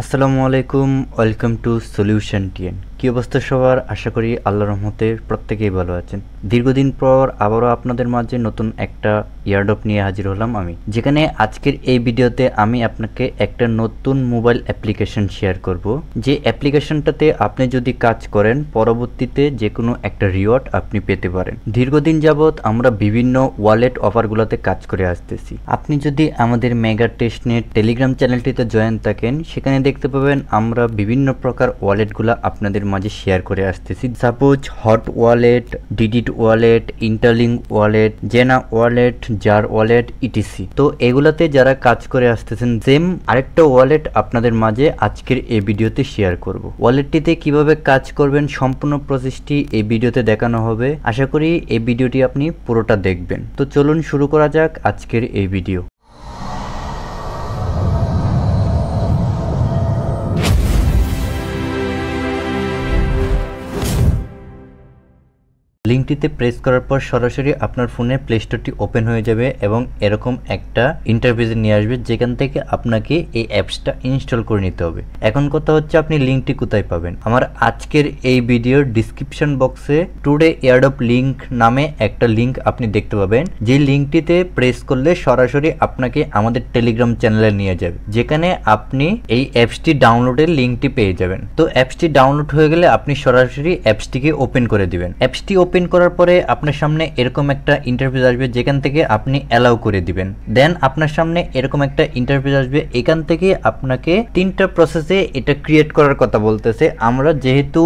আসসালামু আলাইকুম, welcome to solution TN. কি অবস্থা সবার? আশা করি আল্লাহর রহমতে প্রত্যেকেই ভালো আছেন। দীর্ঘদিন পর আবারও আপনাদের মাঝে নতুন একটা ইয়ারড্রপ নিয়ে হাজির হলাম আমি, যেখানে আজকের এই ভিডিওতে আমি আপনাকে একটা নতুন মোবাইল অ্যাপ্লিকেশন শেয়ার করব, যে অ্যাপ্লিকেশনটাতে আপনি যদি কাজ করেন পরবর্তীতে যে কোনো একটা রিওয়ার্ড আপনি পেতে পারেন। দীর্ঘদিন যাবৎ আমরা বিভিন্ন ওয়ালেট অফারগুলোতে কাজ করে আসতেছি। আপনি যদি আমাদের মেগা টেস্টনেট টেলিগ্রাম চ্যানেলটিতে জয়েন থাকেন, সেখানে দেখতে পাবেন আমরা বিভিন্ন প্রকার ওয়ালেটগুলো আপনাদের মাঝে শেয়ার করে আসতেছি। সাপোজ হট ওয়ালেট, ডিডিট ওয়ালেট, ইন্টারলিঙ্ক ওয়ালেট, জেনা ওয়ালেট, জার ওয়ালেট, ইটিসি। তো এগুলাতে যারা কাজ করে আসতেছেন, সেম আরেকটা ওয়ালেট আপনাদের মাঝে আজকের এই ভিডিওতে শেয়ার করব। ওয়ালেটটিতে কিভাবে কাজ করবেন সম্পূর্ণ প্রসেসটি এই ভিডিওতে দেখানো হবে। আশা করি এই ভিডিওটি আপনি পুরোটা দেখবেন। তো চলুন শুরু করা যাক আজকের এই ভিডিও। লিঙ্কটিতে প্রেস করার পর সরাসরি আপনার ফোনে প্লে স্টোরটি ওপেন হয়ে যাবে এবং এরকম একটা ইন্টারফেসে নিয়ে আসবে, যেখান থেকে আপনাকে এই অ্যাপসটা ইনস্টল করে নিতে হবে। এখন কথা হচ্ছে আপনি লিঙ্কটি কোথায় পাবেন? আমার আজকের এই ভিডিওর ডিসক্রিপশন বক্সে টুডে এয়ারড্রপ লিঙ্ক নামে একটা লিঙ্ক আপনি দেখতে পাবেন, যে লিঙ্কটিতে প্রেস করলে সরাসরি আপনাকে আমাদের টেলিগ্রাম চ্যানেলে নিয়ে যাবে, যেখানে আপনি এই অ্যাপসটি ডাউনলোডের লিঙ্কটি পেয়ে যাবেন। তো অ্যাপসটি ডাউনলোড হয়ে গেলে আপনি সরাসরি অ্যাপসটিকে ওপেন করে দিবেন। অ্যাপসটি ওপেন করার পরে আপনার সামনে এরকম একটা ইন্টারফেস আসবে, যেখান থেকে আপনি অ্যালাউ করে দিবেন। দেন আপনার সামনে এরকম একটা ইন্টারফেস আসবে, এখান থেকে আপনাকে তিনটা প্রসেসে এটা ক্রিয়েট করার কথা বলতেছে। আমরা যেহেতু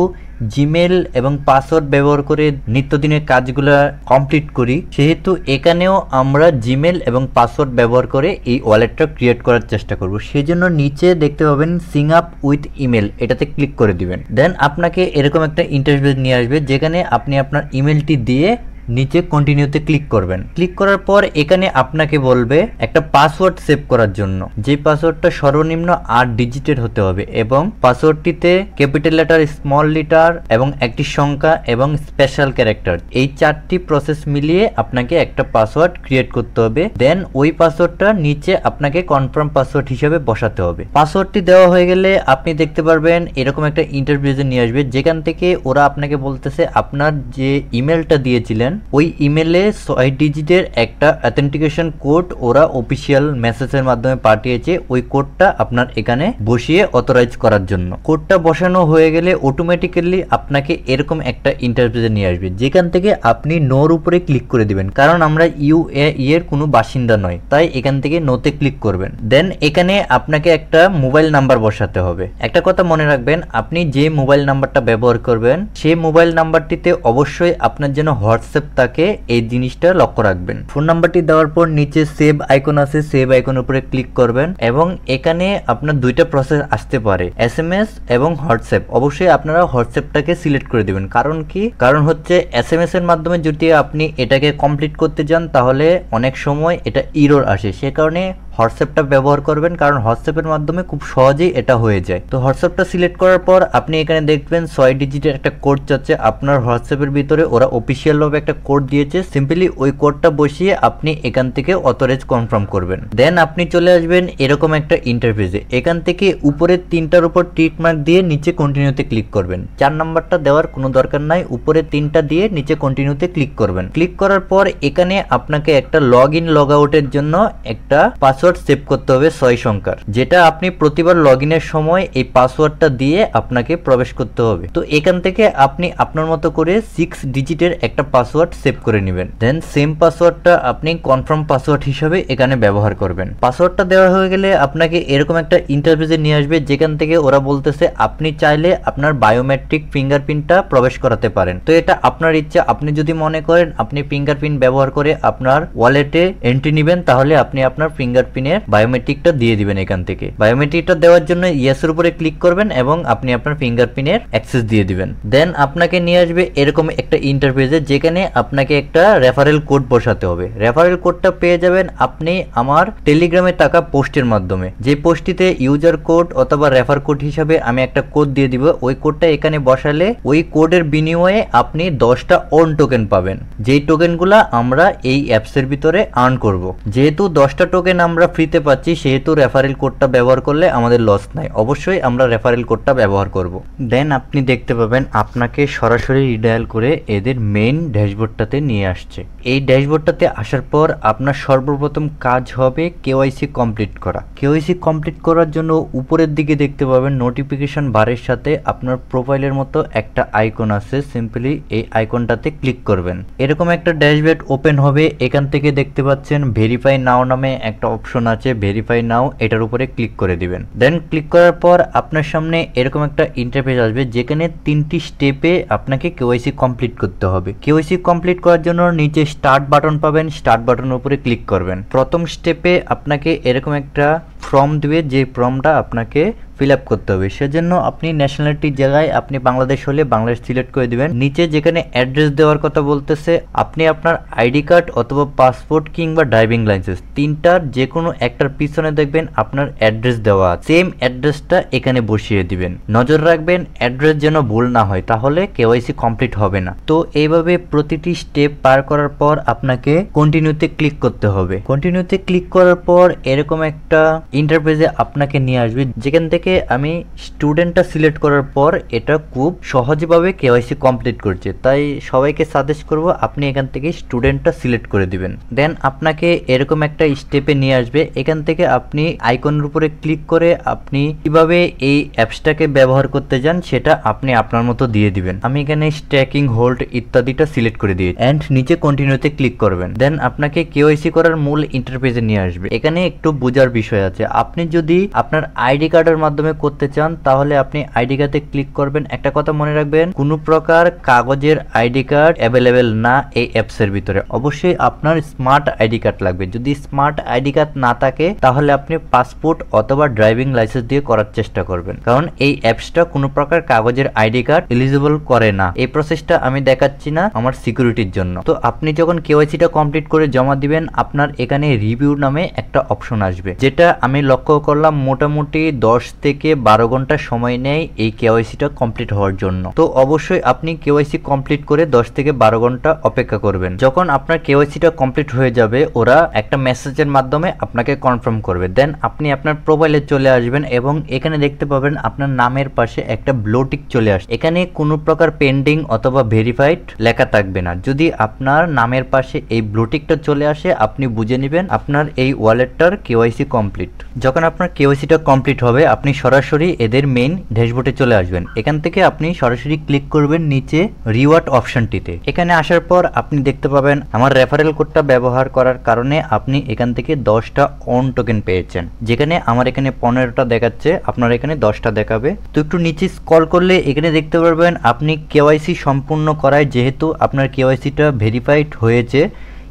জিমেল এবং পাসওয়ার্ড ব্যবহার করে নিত্যদিনের কাজগুলো কমপ্লিট করি, সেহেতু এখানেও আমরা জিমেল এবং পাসওয়ার্ড ব্যবহার করে এই ওয়ালেটটা ক্রিয়েট করার চেষ্টা করব। সেজন্য নিচে দেখতে পাবেন সিং আপ উইথ ইমেল, এটাতে ক্লিক করে দিবেন। দেন আপনাকে এরকম একটা ইন্টারফেস নিয়ে আসবে, যেখানে আপনি আপনার ইমেলটি দিয়ে নিচে কন্টিনিউতে ক্লিক করবেন। ক্লিক করার পর এখানে আপনাকে বলবে একটা পাসওয়ার্ড সেভ করার জন্য, যে পাসওয়ার্ডটা সর্বনিম্ন 8 ডিজিটের হতে হবে এবং পাসওয়ার্ডটিতে ক্যাপিটাল লেটার, স্মল লেটার এবং একটি সংখ্যা এবং স্পেশাল ক্যারেক্টার, এই 4টি প্রসেস মিলিয়ে আপনাকে একটা পাসওয়ার্ড ক্রিয়েট করতে হবে। দেন ওই পাসওয়ার্ডটা নিচে আপনাকে কনফার্ম পাসওয়ার্ড হিসেবে বসাতে হবে। পাসওয়ার্ডটি দেওয়া হয়ে গেলে আপনি দেখতে পারবেন এরকম একটা ইন্টারফেসে নিয়ে আসবে, যেখান থেকে ওরা আপনাকে বলতেছে আপনার যে ইমেলটা দিয়েছিলেন ওই ইমেলে 6 ডিজিটের একটা অথেন্টিকেশন কোড ওরা অফিসিয়াল মেসেজের মাধ্যমে পাঠিয়েছে, ওই কোডটা আপনার এখানে বসিয়ে অথরাইজ করার জন্য। কোডটা বসানো হয়ে গেলে অটোমেটিক্যালি আপনাকে এরকম একটা ইন্টারফেসে নিয়ে আসবে, যেখান থেকে আপনি নোর উপরে ক্লিক করে দিবেন। কারণ আমরা ইউএই এর কোনো বাসিন্দা নয়, তাই এখান থেকে নোতে ক্লিক করবেন। দেন এখানে আপনাকে একটা মোবাইল নাম্বার বসাতে হবে। একটা কথা মনে রাখবেন, আপনি যে মোবাইল নাম্বারটা ব্যবহার করবেন সেই মোবাইল নাম্বারটিতে অবশ্যই আপনার যেন হোয়াটসঅ্যাপ তাকে এই জিনিসটা লক্ষ্য রাখবেন। ফোন নাম্বারটি দেওয়ার পর নিচে সেভ আইকন আছে, সেভ আইকন উপরে ক্লিক করবেন এবং এখানে আপনার দুইটা প্রসেস আসতে পারে, এসএমএস এবং হোয়াটসঅ্যাপ। অবশ্যই আপনারা হোয়াটসঅ্যাপটাকে সিলেক্ট করে দিবেন। কারণ কি? কারণ হচ্ছে এসএমএস এর মাধ্যমে যদি আপনি এটাকে কমপ্লিট করতে যান তাহলে অনেক সময় এটা এরর আসে, সে কারণে হোয়াটসঅ্যাপটা ব্যবহার করবেন, কারণ হোয়াটসঅ্যাপের মাধ্যমে খুব সহজেই এটা হয়ে যায়। তো হোয়াটসঅ্যাপটা সিলেক্ট করার পর আপনি এখানে দেখবেন 6 ডিজিটের একটা কোড চাচ্ছে। আপনার হোয়াটসঅ্যাপের ভিতরে ওরা অফিসিয়াল ভাবে একটা কোড দিয়েছে, সিম্পলি ওই কোডটা বসিয়ে আপনি এখান থেকে অথরাইজ কনফার্ম করবেন। দেন আপনি চলে আসবেন এরকম একটা ইন্টারফেসে, এখান থেকে উপরে 3টার উপর টিক মার্ক দিয়ে নিচে কন্টিনিউতে ক্লিক করবেন। 4 নাম্বারটা দেওয়ার কোনো দরকার নাই, উপরে 3টা দিয়ে নিচে কন্টিনিউতে ক্লিক করবেন। ক্লিক করার পর এখানে আপনাকে একটা লগ ইন লগ আউটের জন্য একটা পাসওয়ার্ড সেভ করতে হবে 6 সংখ্যার, যেটা আপনি প্রতিবার লগ ইনের সময় এই পাসওয়ার্ডটা দিয়ে আপনাকে প্রবেশ করতে হবে। তো এখান থেকে আপনি আপনার মতো করে 6 ডিজিটের একটা পাসওয়ার্ড সেভ করে নেবেন। দেন সেম পাসওয়ার্ডটা আপনি কনফার্ম পাসওয়ার্ড হিসেবে এখানে ব্যবহার করবেন। পাসওয়ার্ডটা দেওয়া হয়ে গেলে আপনাকে এরকম একটা ইন্টারফেসে নিয়ে আসবে, যেখান থেকে ওরা বলতেছে আপনি চাইলে আপনার বায়োমেট্রিক ফিঙ্গারপ্রিন্টটা প্রবেশ করাতে পারেন। তো এটা আপনার ইচ্ছা, আপনি যদি মনে করেন আপনি ফিঙ্গারপ্রিন্ট ব্যবহার করে আপনার ওয়ালেটে এন্ট্রি নেবেন, তাহলে আপনি আপনার ফিঙ্গারপ্রিন্টের বায়োমেট্রিকটা দিয়ে দিবেন। এখান থেকে বায়োমেট্রিকটা দেওয়ার জন্য ইয়েসের উপরে ক্লিক করবেন এবং আপনি আপনার ফিঙ্গারপ্রিন্টের অ্যাক্সেস দিয়ে দিবেন। দেন আপনাকে নিয়ে আসবে এরকম একটা ইন্টারফেসে, যেখানে আপনাকে একটা রেফারেল কোড বসাতে হবে। রেফারেল কোডটা পেয়ে যাবেন আপনি আমার টেলিগ্রামে থাকা পোস্টের মাধ্যমে, যে পোস্টটিতে ইউজার কোড অথবা রেফার কোড হিসাবে আমি একটা কোড দিয়ে দিব। ওই কোডটা এখানে বসালে ওই কোডের বিনিময়ে আপনি 10টা অন টোকেন পাবেন, যেই টোকেনগুলা আমরা এই অ্যাপসের ভিতরে আর্ন করব। যেহেতু 10টা টোকেন আমরা আমরা ফ্রিতে পাচ্ছি, সেহেতু রেফারেল কোডটা ব্যবহার করলে আমাদের লস নাই, অবশ্যই আমরা রেফারেল কোডটা ব্যবহার করব। দেন আপনি দেখতে পাবেন আপনাকে সরাসরি রিডায়াল করে এদের মেইন ড্যাশবোর্ডটাতে নিয়ে আসছে। এই ড্যাশবোর্ডটাতে আসার পর আপনার সর্বপ্রথম কাজ হবে কেওয়াইসি কমপ্লিট করা। কেওয়াইসি কমপ্লিট করার জন্য উপরের দিকে দেখতে পাবেন নোটিফিকেশন বারের সাথে আপনার প্রোফাইলের মতো একটা আইকন আছে, সিম্পলি এই আইকনটাতে ক্লিক করবেন। এরকম একটা ড্যাশবোর্ড ওপেন হবে। এখান থেকে দেখতে পাচ্ছেন ভেরিফাই নাও নামে একটা অপশন আছে, ভেরিফাই নাও, এটার উপরে ক্লিক করে দিবেন। দেন ক্লিক করার পর আপনার সামনে এরকম একটা ইন্টারফেস আসবে, যেখানে 3টি স্টেপে আপনাকে কেওয়াইসি কমপ্লিট করতে হবে। কেওয়াইসি কমপ্লিট করার জন্য নিচে স্টার্ট বাটন পাবেন, স্টার্ট বাটনের উপরে ক্লিক করবেন। প্রথম স্টেপে আপনাকে এরকম একটা ফর্ম দিবে, যে ফর্মটা আপনাকে ফিল আপ করতে হবে। সেজন্য আপনি ন্যাশনালিটির জায়গায় আপনি বাংলাদেশ হলে বাংলাদেশ সিলেক্ট করে দিবেন। নিচে যেখানে অ্যাড্রেস দেওয়ার কথা বলতেছে, আপনি আপনার আইডি কার্ড অথবা পাসপোর্ট কিংবা ড্রাইভিং লাইসেন্স, তিনটার যে কোনো একটার পিছনে দেখবেন আপনার অ্যাড্রেস দেওয়া আছে, সেম অ্যাড্রেসটা এখানে বসিয়ে দিবেন। নজর রাখবেন অ্যাড্রেস যেন ভুল না হয়, তাহলে কেওয়াইসি কমপ্লিট হবে না। তো এইভাবে প্রতিটি স্টেপ পার করার পর আপনাকে কন্টিনিউতে ক্লিক করতে হবে। কন্টিনিউতে ক্লিক করার পর এরকম একটা ইন্টারফেসে আপনাকে নিয়ে আসবে, যেখান থেকে আমি স্টুডেন্টটা সিলেক্ট করার পর এটা খুব সহজভাবে কেওয়াইসি কমপ্লিট করছে। তাই সবাইকে সাজেস্ট করব আপনি এখান থেকে স্টুডেন্টটা সিলেক্ট করে দিবেন। দেন আপনাকে এরকম একটা স্টেপে নিয়ে আসবে। এখান থেকে আপনি আইকনের উপরে ক্লিক করে আপনি কিভাবে এই অ্যাপসটাকে ব্যবহার করতে যান সেটা আপনি আপনার মতো দিয়ে দিবেন। আমি এখানে স্ট্যাকিং, হোল্ড ইত্যাদিটা সিলেক্ট করে দিই এন্ড নিচে কন্টিনিউতে ক্লিক করবেন। দেন আপনাকে কেওয়াইসি করার মূল ইন্টারফেসে নিয়ে আসবে। এখানে একটু বোঝার বিষয় আছে, আপনি যদি আপনার আইডি কার্ডের মাধ্যমে করতে চান তাহলে আপনি আইডি কার্ডে ক্লিক করবেন। একটা কথা মনে রাখবেন, কোনো প্রকার কাগজের আইডি কার্ড অ্যাভেলেবেল না এই অ্যাপস এর ভিতরে। অবশ্যই আপনার স্মার্ট আইডি কার্ড লাগবে। যদি স্মার্ট আইডি কার্ড না থাকে তাহলে আপনি পাসপোর্ট অথবা ড্রাইভিং লাইসেন্স দিয়ে করার চেষ্টা করবেন, কারণ এই অ্যাপসটা কোনো প্রকার কাগজের আইডি কার্ড এলিজিবল করে না। এই প্রসেসটা আমি দেখাচ্ছি না আমার সিকিউরিটির জন্য। তো আপনি যখন কেওয়াইসিটা কমপ্লিট করে জমা দিবেন, আপনার এখানে রিভিউ নামে একটা অপশন আসবে, যেটা আমি লক্ষ্য করলাম মোটামুটি 10 থেকে 12 ঘন্টা সময় নেয় এই কেওয়াইসিটা কমপ্লিট হওয়ার জন্য। তো অবশ্যই আপনি কেওয়াইসি কমপ্লিট করে 10 থেকে 12 ঘন্টা অপেক্ষা করবেন। যখন আপনার কেওয়াইসিটা কমপ্লিট হয়ে যাবে, ওরা একটা মেসেজের মাধ্যমে আপনাকে কনফার্ম করবে। দেন আপনি আপনার প্রোফাইলে চলে আসবেন এবং এখানে দেখতে পাবেন আপনার নামের পাশে একটা ব্লু টিক চলে আসে। এখানে কোনো প্রকার পেন্ডিং অথবা ভেরিফাইড লেখা থাকবে না। যদি আপনার নামের পাশে এই ব্লু টিকটা চলে আসে, আপনি বুঝে নেবেন আপনার এই ওয়ালেটটার কেওয়াইসি কমপ্লিট। যখন আপনার কেওয়াইসিটা কমপ্লিট হবে, আপনি সরাসরি এদের মেইন ড্যাশবোর্ডে চলে আসবেন। এখান থেকে আপনি সরাসরি ক্লিক করবেন নিচে রিওয়ার্ড অপশনটিতে। এখানে আসার পর আপনি দেখতে পাবেন আমার রেফারেল কোডটা ব্যবহার করার কারণে আপনি এখান থেকে 10টা অন টোকেন পেয়েছেন, যেখানে আমার এখানে 15টা দেখাচ্ছে, আপনার এখানে 10টা দেখাবে। তো একটু নিচে স্ক্রল করলে এখানে দেখতে পারবেন আপনি কেওয়াইসি সম্পূর্ণ করায়, যেহেতু আপনার কেওয়াইসিটা ভেরিফাইড হয়েছে,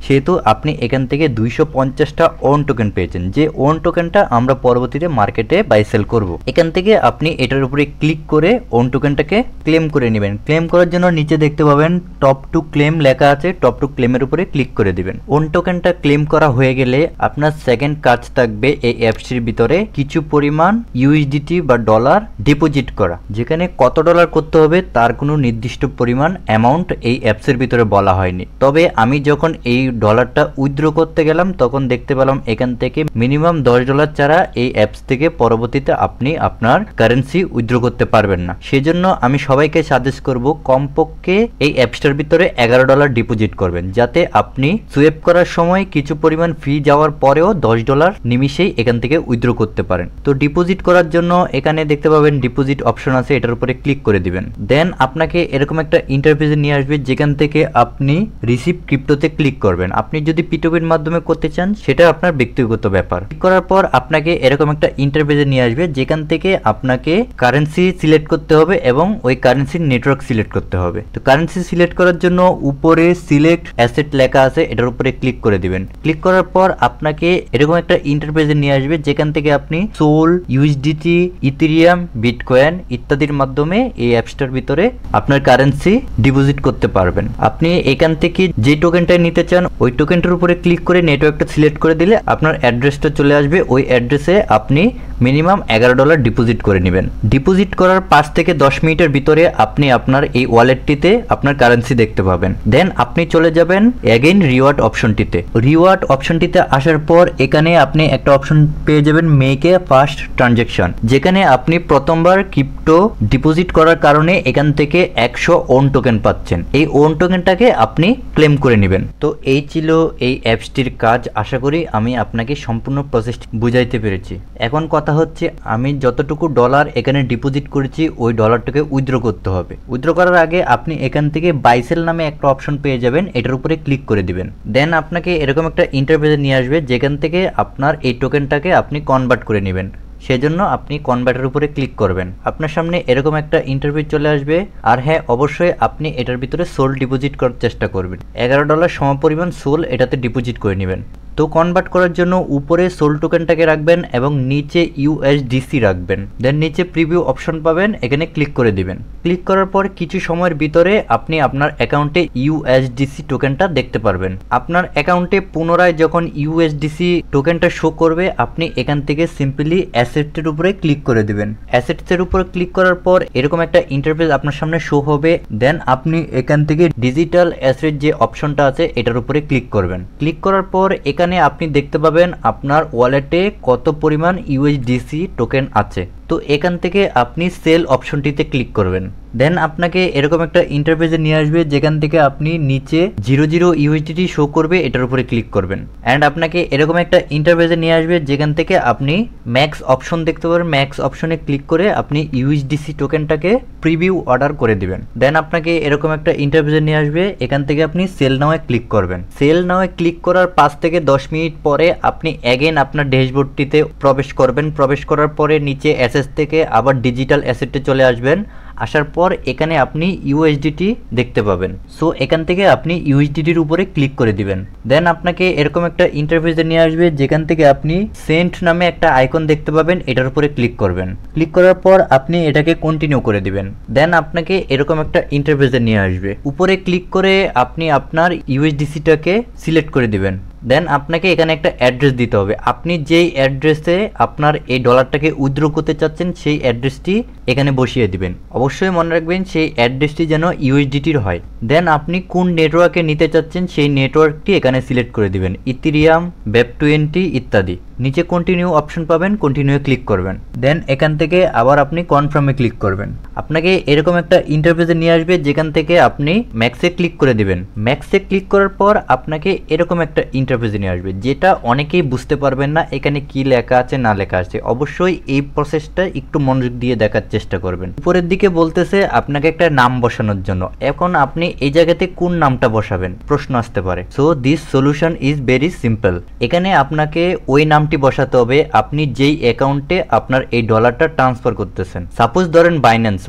সেহেতু আপনি এখান থেকে 250টা ওন টোকেন পেয়েছেন, যে ওন টোকেনটা আমরা পরবর্তীতে মার্কেটে বাই সেল করব। এখান থেকে আপনি এটার উপরে ক্লিক করে ওন টোকেনটাকে ক্লেম করে নেবেন। ক্লেম করার জন্য নিচে দেখতে পাবেন টপ টু ক্লেম লেখা আছে, টপ টু ক্লেমের উপরে ক্লিক করে দিবেন। ওন টোকেনটা ক্লেম করা হয়ে গেলে আপনার সেকেন্ড কাজ থাকবে এই অ্যাপসটির ভিতরে কিছু পরিমাণ ইউএসডিটি বা ডলার ডিপোজিট করা, যেখানে কত ডলার করতে হবে তার কোনো নির্দিষ্ট পরিমাণ অ্যামাউন্ট এই অ্যাপসের ভিতরে বলা হয়নি। তবে আমি যখন এই ডলারটা উইথড্র করতে গেলাম তখন দেখতে পেলাম এখান থেকে মিনিমাম $10 ছাড়া এই অ্যাপস থেকে পরবর্তীতে আপনি আপনার কারেন্সি উইথড্র করতে পারবেন না। সেজন্য আমি সবাইকে সাজেস্ট করব কমপক্ষে এই অ্যাপসটার ভিতরে $11 ডিপোজিট করবেন, যাতে আপনি সুইপ করার সময় কিছু পরিমাণ ফি যাওয়ার পরেও $10 নিমিশেই এখান থেকে উইথড্র করতে পারেন। তো ডিপোজিট করার জন্য এখানে দেখতে পাবেন ডিপোজিট অপশন আছে, এটার উপরে ক্লিক করে দিবেন। দেন আপনাকে এরকম একটা ইন্টারফেসে নিয়ে আসবে, যেখান থেকে আপনি রিসিভ ক্রিপ্টোতে ক্লিক করবেন। আপনি যদি পিটুপির মাধ্যমে করতে চান সেটা আপনার ব্যক্তিগত ব্যাপার। ক্লিক করার পর আপনাকে এরকম একটা ইন্টারফেসে নিয়ে আসবে, যেখান থেকে আপনাকে কারেন্সি সিলেক্ট করতে হবে এবং ওই কারেন্সির নেটওয়ার্ক সিলেক্ট করতে হবে। তো কারেন্সি সিলেক্ট করার জন্য উপরে সিলেক্ট অ্যাসেট লেখা আছে, এটার উপরে ক্লিক করে দিবেন। ক্লিক করার পর আপনাকে এরকম একটা ইন্টারফেসে নিয়ে আসবে, যেখান থেকে আপনি সোল, ইউএসডিটি, ইথেরিয়াম, বিটকয়েন ইত্যাদির মাধ্যমে এই অ্যাপসটার ভিতরে আপনার কারেন্সি ডিপোজিট করতে পারবেন। আপনি এখান থেকে যে টোকেনটা নিতে চান ওই টোকেনটার উপরে ক্লিক করে নেটওয়ার্কটা সিলেক্ট করে দিলে আপনার অ্যাড্রেসটা চলে আসবে। ওই অ্যাড্রেসে আপনি মিনিমাম $11 ডিপোজিট করে নেবেন। ডিপোজিট করার 5 থেকে 10 মিনিটের ভিতরে আপনি আপনার এই ওয়ালেটটিতে আপনার কারেন্সি দেখতে পাবেন। দেন আপনি চলে যাবেন এগেইন রিওয়ার্ড অপশনটিতে। রিওয়ার্ড অপশনটিতে আসার পর এখানে আপনি একটা অপশন পেয়ে যাবেন মেক এ ফার্স্ট ট্রানজ্যাকশন, যেখানে আপনি প্রথমবার ক্রিপ্টো ডিপোজিট করার কারণে এখান থেকে 100 ওন টোকেন পাচ্ছেন। এই ওন টোকেনটাকে আপনি ক্লেম করে নেবেন। তো এই ছিল এই অ্যাপসটির কাজ। আশা করি আমি আপনাকে সম্পূর্ণ প্রসেসটি বুঝাইতে পেরেছি। এখন কথা হচ্ছে আমি যতটুকু ডলার এখানে ডিপোজিট করেছি ওই ডলারটাকে উইথড্র করতে হবে। উইথড্র করার আগে আপনি এখান থেকে বাইসেল নামে একটা অপশন পেয়ে যাবেন, এটার উপরে ক্লিক করে দিবেন। দেন আপনাকে এরকম একটা ইন্টারফেসে নিয়ে আসবে যেখান থেকে আপনার এই টোকেনটাকে আপনি কনভার্ট করে নেবেন। সেজন্য আপনি কনভার্টের উপরে ক্লিক করবেন। আপনার সামনে এরকম একটা ইন্টারভিউ চলে আসবে। আর হ্যাঁ, অবশ্যই আপনি এটার ভিতরে সোল ডিপোজিট করার চেষ্টা করবেন। $11 সমপরিমাণ সোল এটাতে ডিপোজিট করে নেবেন। তো কনভার্ট করার জন্য উপরে সোল টোকেনটাকে রাখবেন এবং নিচে ইউএসডিসি রাখবেন। দেন নিচে প্রিভিউ অপশন পাবেন, এখানে ক্লিক করে দিবেন। ক্লিক করার পর কিছু সময়ের ভিতরে আপনি আপনার অ্যাকাউন্টে ইউএসডিসি টোকেনটা দেখতে পারবেন। আপনার অ্যাকাউন্টে পুনরায় যখন ইউএসডিসি টোকেনটা শো করবে আপনি এখান থেকে সিম্পলি অ্যাসেটের উপরে ক্লিক করে দিবেন। অ্যাসেটসের উপরে ক্লিক করার পর এরকম একটা ইন্টারফেস আপনার সামনে শো হবে। দেন আপনি এখান থেকে ডিজিটাল অ্যাসেট যে অপশনটা আছে এটার উপরে ক্লিক করবেন। ক্লিক করার পর এখানে আপনি দেখতে পাবেন আপনার ওয়ালেটে কত পরিমাণ ইউএসডিসি টোকেন আছে। তো এখান থেকে আপনি সেল অপশনটিতে ক্লিক করবেন। দেন আপনাকে এরকম একটা ইন্টারফেসে নিয়ে আসবে যেখান থেকে আপনি নিচে 00 ইউএসডিটি শো করবে, এটার উপরে ক্লিক করবেন। অ্যান্ড আপনাকে এরকম একটা ইন্টারফেসে নিয়ে আসবে যেখান থেকে আপনি ম্যাক্স অপশন দেখতে পাবেন। ম্যাক্স অপশনে ক্লিক করে আপনি ইউএসডিসি টোকেনটাকে প্রিভিউ অর্ডার করে দিবেন। দেন আপনাকে এরকম একটা ইন্টারফেসে নিয়ে আসবে, এখান থেকে আপনি সেল নাওয়ে ক্লিক করবেন। সেল নাওয়ে ক্লিক করার 5 থেকে 10 মিনিট পরে আপনি অ্যাগেন আপনার ড্যাশবোর্ডটিতে প্রবেশ করবেন। প্রবেশ করার পরে নিচে অ্যাসেস থেকে আবার ডিজিটাল অ্যাসেটে চলে আসবেন। আসার পর এখানে আপনি ইউএসডিটি দেখতে পাবেন। সো এখান থেকে আপনি ইউএসডিটির উপরে ক্লিক করে দিবেন। দেন আপনাকে এরকম একটা ইন্টারফেসে নিয়ে আসবে যেখান থেকে আপনি সেন্ট নামে একটা আইকন দেখতে পাবেন, এটার উপরে ক্লিক করবেন। ক্লিক করার পর আপনি এটাকে কন্টিনিউ করে দিবেন। দেন আপনাকে এরকম একটা ইন্টারফেসে নিয়ে আসবে। উপরে ক্লিক করে আপনি আপনার ইউএসডিসিটাকে সিলেক্ট করে দিবেন। দেন আপনাকে এখানে একটা অ্যাড্রেস দিতে হবে। আপনি যেই অ্যাড্রেসে আপনার এই ডলারটাকে উইথড্র করতে চাচ্ছেন সেই অ্যাড্রেসটি এখানে বসিয়ে দিবেন। অবশ্যই মনে রাখবেন সেই অ্যাড্রেসটি যেন ইউএসডিটির হয়। দেন আপনি কোন নেটওয়ার্কে নিতে চাচ্ছেন সেই নেটওয়ার্কটি এখানে সিলেক্ট করে দিবেন, ইথেরিয়াম, Web20 ইত্যাদি। নিচে কন্টিনিউ অপশন পাবেন, কন্টিনিউ ক্লিক করবেন। দেন এখান থেকে আবার আপনি কনফার্মে ক্লিক করবেন। আপনাকে এরকম একটা ইন্টারফেসে নিয়ে আসবে যেখান থেকে আপনি ম্যাক্সে ক্লিক করে দিবেন। ম্যাক্সে ক্লিক করার পর আপনাকে এরকম একটা ইন্টারফেসে নিয়ে আসবে যেটা অনেকেই বুঝতে পারবেন না এখানে কি লেখা আছে না লেখা আছে। অবশ্যই এই প্রসেসটা একটু মনোযোগ দিয়ে দেখার চেষ্টা করবেন। উপরের দিকে বলতেছে আপনাকে একটা নাম বসানোর জন্য। এখন আপনি এই জায়গাতে কোন নামটা বসাবেন প্রশ্ন আসতে পারে। So this solution is very simple. এখানে আপনাকে ওই নামটি বসাতে হবে আপনি যেই অ্যাকাউন্টে আপনার এই ডলারটা ট্রান্সফার করতেছেন। সাপোজ ধরেন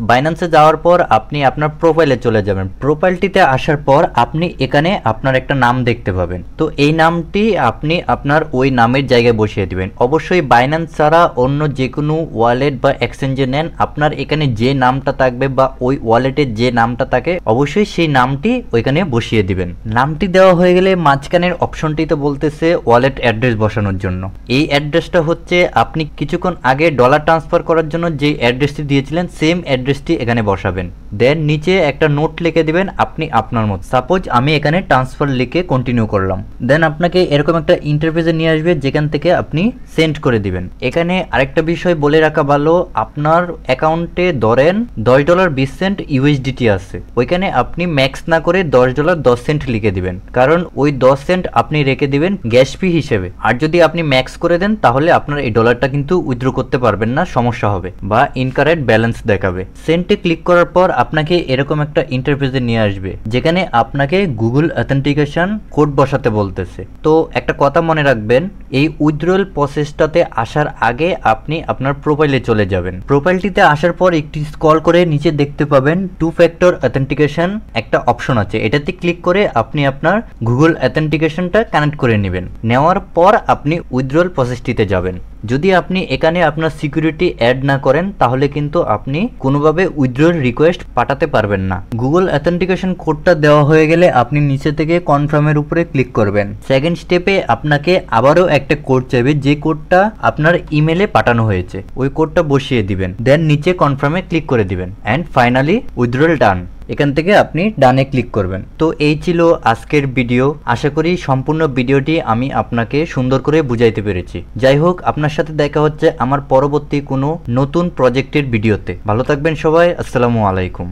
বাইন্যান্সে যাওয়ার পর আপনি আপনার প্রোফাইলে চলে যাবেন। প্রোফাইলটিতে আসার পর আপনি এখানে আপনার একটা নাম দেখতে পাবেন। তো এই নামটি আপনি আপনার ওই নামের জায়গায় বসিয়ে দিবেন। অবশ্যই বাইন্যান্স ছাড়া অন্য যে কোনো ওয়ালেট বা এক্সচেঞ্জে নেন, আপনার এখানে যে নামটা থাকবে বা ওই ওয়ালেটের যে নামটা থাকে অবশ্যই সেই নামটি ওইখানে বসিয়ে দিবেন। নামটি দেওয়া হয়ে গেলে মাঝখানের অপশনটিতে বলতেছে ওয়ালেট অ্যাড্রেস বসানোর জন্য। এই অ্যাড্রেসটা হচ্ছে আপনি কিছুক্ষণ আগে ডলার ট্রান্সফার করার জন্য যে অ্যাড্রেসটি দিয়েছিলেন সেম অ্যাড্রেসটি এখানে বসাবেন। দেন নিচে একটা নোট লিখে দিবেন আপনি আপনার মতো। সাপোজ আমি এখানে ট্রান্সফার লিখে কন্টিনিউ করলাম। দেন আপনাকে এরকম একটা ইন্টারফেসে নিয়ে আসবে যেখান থেকে আপনি সেন্ড করে দিবেন। এখানে আরেকটা বিষয় বলে রাখা ভালো, আপনার অ্যাকাউন্টে ধরেন $10.20 ইউএসডিটি আছে, ওইখানে আপনি ম্যাক্স না করে $10.10 লিখে দিবেন, কারণ ওই 10 সেন্ট আপনি রেখে দিবেন গ্যাস ফি হিসেবে। আর যদি আপনি ম্যাক্স করে দেন তাহলে আপনার এই ডলারটা কিন্তু উইথড্র করতে পারবেন না, সমস্যা হবে বা ইনকারেক্ট ব্যালেন্স দেখাবে। সেন্টে ক্লিক করার পর আপনাকে এরকম একটা ইন্টারফেসে নিয়ে আসবে যেখানে আপনাকে গুগল অথেন্টিকেশন কোড বসাতে বলতেছে। তো একটা কথা মনে রাখবেন, এই উইথড্রয়াল প্রসেসটাতে আসার আগে আপনি আপনার প্রোফাইলে চলে যাবেন। প্রোফাইলটিতে আসার পর একটু স্ক্রল করে নিচে দেখতে পাবেন 2 ফ্যাক্টর অথেন্টিকেশন একটা অপশন আছে, এটাতে ক্লিক করে আপনি আপনার গুগল অথেন্টিকেশনটা কানেক্ট করে নেবেন। নেওয়ার পর আপনি উইথড্রয়াল প্রসেসটিতে যাবেন। যদি আপনি এখানে আপনার সিকিউরিটি অ্যাড না করেন তাহলে কিন্তু আপনি কোনোভাবে উইথড্রল রিকোয়েস্ট পাঠাতে পারবেন না। গুগল অথেন্টিকেশন কোডটা দেওয়া হয়ে গেলে আপনি নিচে থেকে কনফার্মের উপরে ক্লিক করবেন। সেকেন্ড স্টেপে আপনাকে আবারও একটা কোড চাইবে, যে কোডটা আপনার ইমেলে পাঠানো হয়েছে ওই কোডটা বসিয়ে দিবেন, দেন নিচে কনফার্মে ক্লিক করে দিবেন অ্যান্ড ফাইনালি উইথড্রল ডান। এখান থেকে আপনি ডানে ক্লিক করবেন। তো এই ছিল আজকের ভিডিও। আশা করি সম্পূর্ণ ভিডিওটি আমি আপনাকে সুন্দর করে বুঝাইতে পেরেছি। যাই হোক, আপনার সাথে দেখা হচ্ছে আমার পরবর্তী কোনো নতুন প্রজেক্টের ভিডিওতে। ভালো থাকবেন সবাই। আসসালামু আলাইকুম।